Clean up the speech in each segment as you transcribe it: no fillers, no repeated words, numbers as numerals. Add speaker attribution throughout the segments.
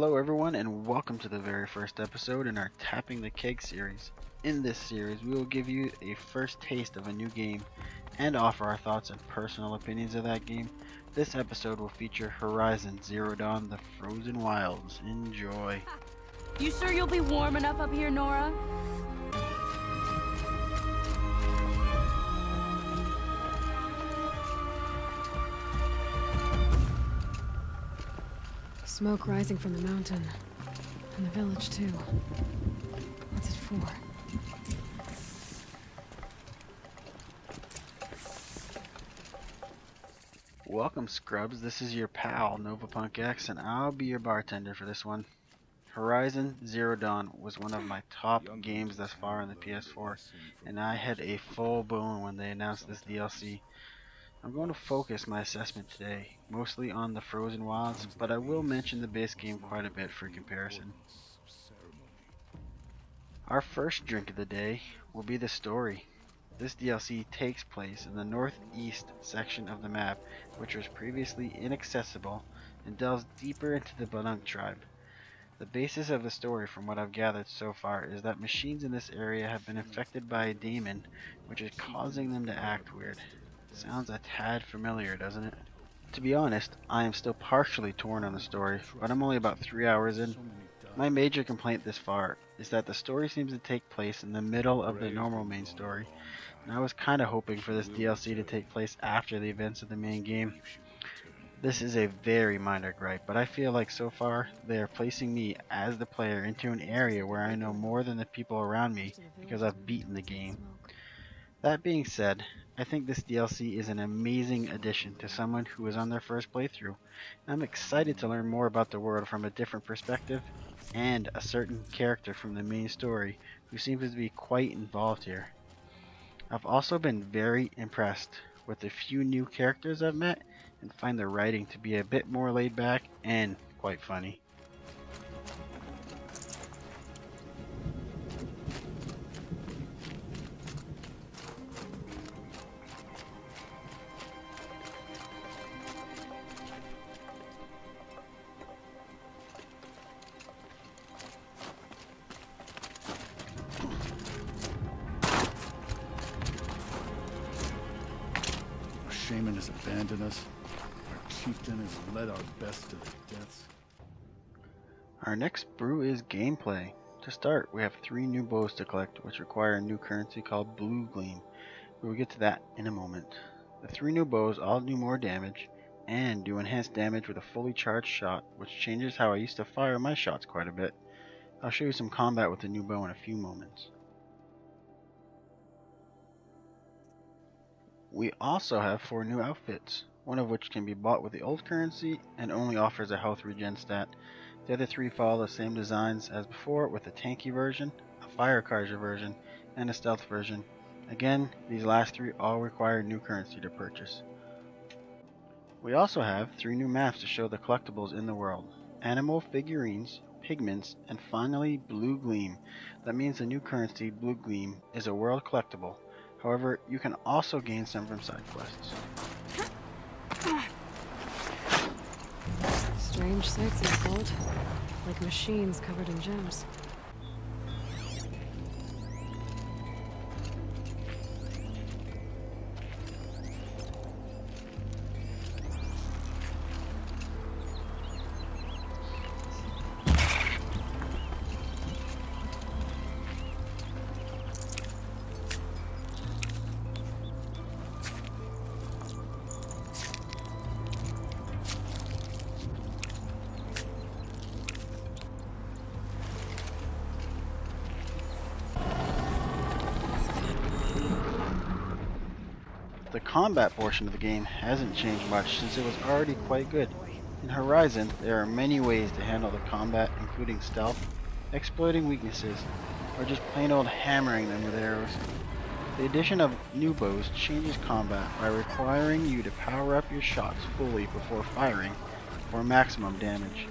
Speaker 1: Hello everyone and welcome to the very first episode in our Tapping the Keg series. In this series we will give you a first taste of a new game and offer our thoughts and personal opinions of that game. This episode will feature Horizon Zero Dawn: The Frozen Wilds. Enjoy!
Speaker 2: You sure you'll be warm enough up here, Nora?
Speaker 3: Smoke rising from the mountain. And the village, too. What's it for?
Speaker 1: Welcome Scrubs, this is your pal novapunkX and I'll be your bartender for this one. Horizon Zero Dawn was one of my top games thus far on the PS4 and I had a full blown when they announced this DLC. I'm going to focus my assessment today mostly on the Frozen Wilds, but I will mention the base game quite a bit for comparison. Our first drink of the day will be the story. This DLC takes place in the northeast section of the map, which was previously inaccessible, and delves deeper into the Banunk tribe. The basis of the story, from what I've gathered so far, is that machines in this area have been infected by a demon, which is causing them to act weird. Sounds a tad familiar, doesn't it? To be honest, I am still partially torn on the story, but I'm only about 3 hours in. My major complaint this far is that the story seems to take place in the middle of the normal main story, and I was kinda hoping for this DLC to take place after the events of the main game. This is a very minor gripe, but I feel like so far they are placing me as the player into an area where I know more than the people around me because I've beaten the game. That being said, I think this DLC is an amazing addition to someone who is on their first playthrough. I'm excited to learn more about the world from a different perspective and a certain character from the main story who seems to be quite involved here. I've also been very impressed with the few new characters I've met and find the writing to be a bit more laid back and quite funny.
Speaker 4: Shaman has abandoned us. Our chieftain has led our best to their deaths.
Speaker 1: Our next brew is gameplay. To start, we have 3 new bows to collect, which require a new currency called Blue Gleam. We will get to that in a moment. The 3 new bows all do more damage, and do enhanced damage with a fully charged shot, which changes how I used to fire my shots quite a bit. I'll show you some combat with the new bow in a few moments. We also have 4 new outfits, one of which can be bought with the old currency and only offers a health regen stat. The other 3 follow the same designs as before with a tanky version, a fire charger version, and a stealth version. Again, these last 3 all require new currency to purchase. We also have 3 new maps to show the collectibles in the world: animal figurines, pigments, and finally Blue Gleam. That means the new currency, Blue Gleam, is a world collectible. However, you can also gain some from side quests.
Speaker 3: Strange sights in the gold. Like machines covered in gems.
Speaker 1: The combat portion of the game hasn't changed much since it was already quite good. In Horizon, there are many ways to handle the combat, including stealth, exploiting weaknesses, or just plain old hammering them with arrows. The addition of new bows changes combat by requiring you to power up your shots fully before firing for maximum damage.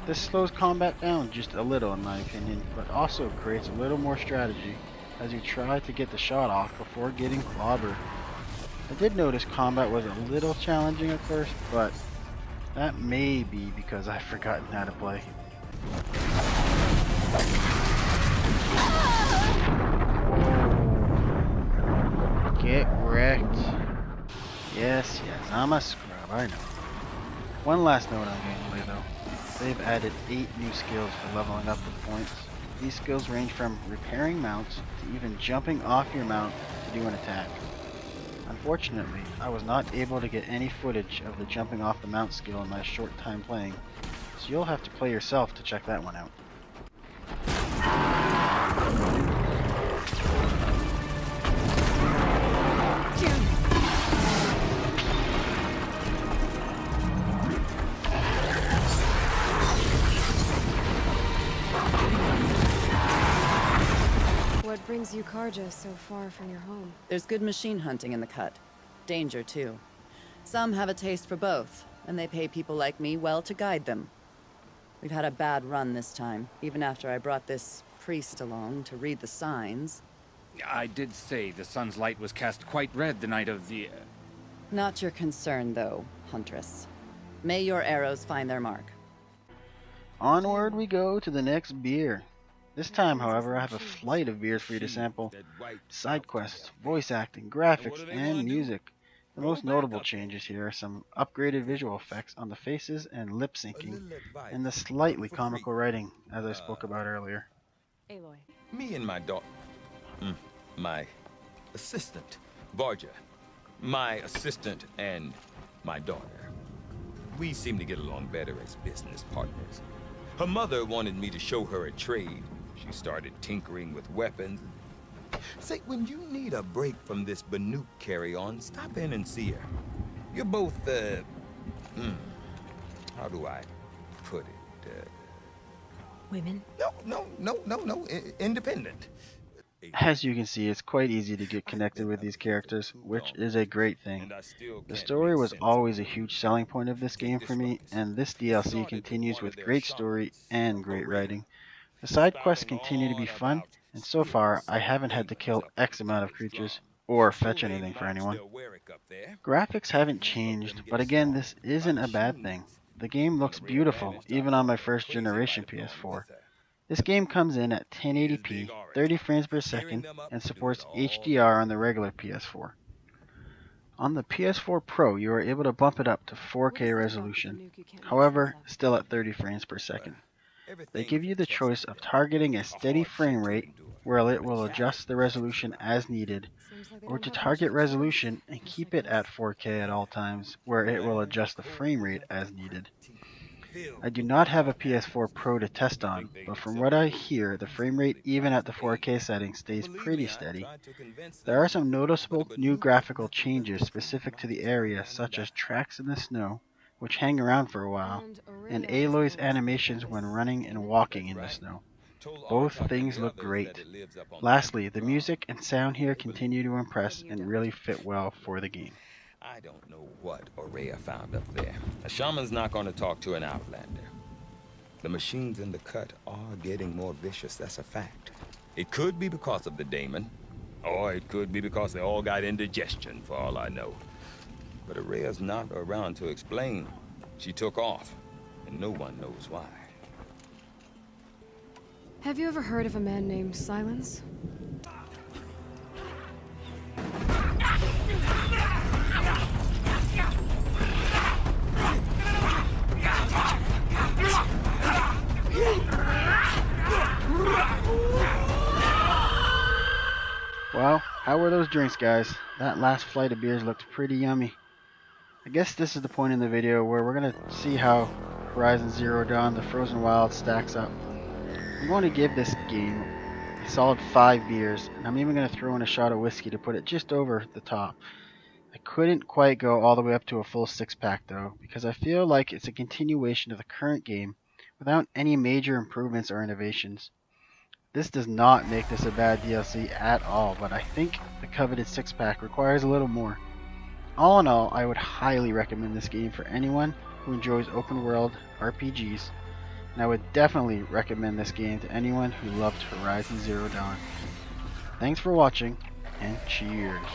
Speaker 1: This slows combat down just a little in my opinion, but also creates a little more strategy as you try to get the shot off before getting clobbered. I did notice combat was a little challenging at first, but that may be because I've forgotten how to play. Get wrecked. Yes, I'm a scrub, I know. One last note on gameplay though. They've added 8 new skills for leveling up with points. These skills range from repairing mounts to even jumping off your mount to do an attack. Unfortunately, I was not able to get any footage of the jumping off the mount skill in my short time playing, so you'll have to play yourself to check that one out.
Speaker 3: What brings you Karja so far from your home?
Speaker 5: There's good machine hunting in the cut. Danger, too. Some have a taste for both, and they pay people like me well to guide them. We've had a bad run this time, even after I brought this priest along to read the signs.
Speaker 6: I did say the sun's light was cast quite red the night of the...
Speaker 5: Not your concern, though, Huntress. May your arrows find their mark.
Speaker 1: Onward we go to the next beer. This time, however, I have a flight of beers for you to sample. Side quests, voice acting, graphics, and music. The most notable changes here are some upgraded visual effects on the faces and lip syncing, and the slightly comical writing, as I spoke about earlier.
Speaker 3: Aloy.
Speaker 7: Me and my daughter, my assistant, Varja, my assistant and my daughter. We seem to get along better as business partners. Her mother wanted me to show her a trade. She started tinkering with weapons. Say, when you need a break from this Banuk carry-on, stop in and see her. You're both, how do I put it?
Speaker 3: Women?
Speaker 7: No, independent.
Speaker 1: As you can see, it's quite easy to get connected with these characters, which is a great thing. The story was always a huge selling point of this game for me, and this DLC continues with great story and great writing. The side quests continue to be fun, and so far I haven't had to kill X amount of creatures, or fetch anything for anyone. Graphics haven't changed, but again, this isn't a bad thing. The game looks beautiful, even on my first generation PS4. This game comes in at 1080p, 30 frames per second, and supports HDR on the regular PS4. On the PS4 Pro, you are able to bump it up to 4K resolution, however, still at 30 frames per second. They give you the choice of targeting a steady frame rate, where it will adjust the resolution as needed, or to target resolution and keep it at 4K at all times, where it will adjust the frame rate as needed. I do not have a PS4 Pro to test on, but from what I hear, the frame rate even at the 4K setting stays pretty steady. There are some noticeable new graphical changes specific to the area, such as tracks in the snow, which hang around for a while, and Aloy's animations when running and walking in the snow. Both things look great. Lastly, the music and sound here continue to impress and really fit well for the game.
Speaker 7: I don't know what Aurea found up there. A shaman's not going to talk to an outlander. The machines in the cut are getting more vicious, that's a fact. It could be because of the daemon, or it could be because they all got indigestion, for all I know. But Aurea's not around to explain. She took off, and no one knows why.
Speaker 3: Have you ever heard of a man named Silence?
Speaker 1: Well, how were those drinks, guys? That last flight of beers looked pretty yummy. I guess this is the point in the video where we're going to see how Horizon Zero Dawn The Frozen Wilds stacks up. I'm going to give this game a solid 5 beers, and I'm even going to throw in a shot of whiskey to put it just over the top. I couldn't quite go all the way up to a full 6-pack though, because I feel like it's a continuation of the current game without any major improvements or innovations. This does not make this a bad DLC at all, but I think the coveted 6-pack requires a little more. All in all, I would highly recommend this game for anyone who enjoys open world RPGs, and I would definitely recommend this game to anyone who loved Horizon Zero Dawn. Thanks for watching, and cheers!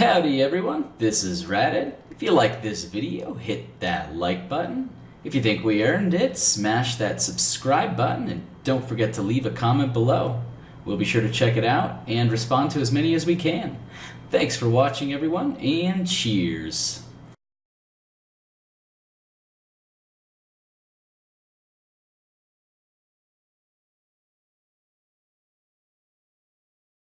Speaker 8: Howdy everyone, this is Radid. If you like this video, hit that like button. If you think we earned it, smash that subscribe button and don't forget to leave a comment below. We'll be sure to check it out and respond to as many as we can. Thanks for watching everyone, and cheers.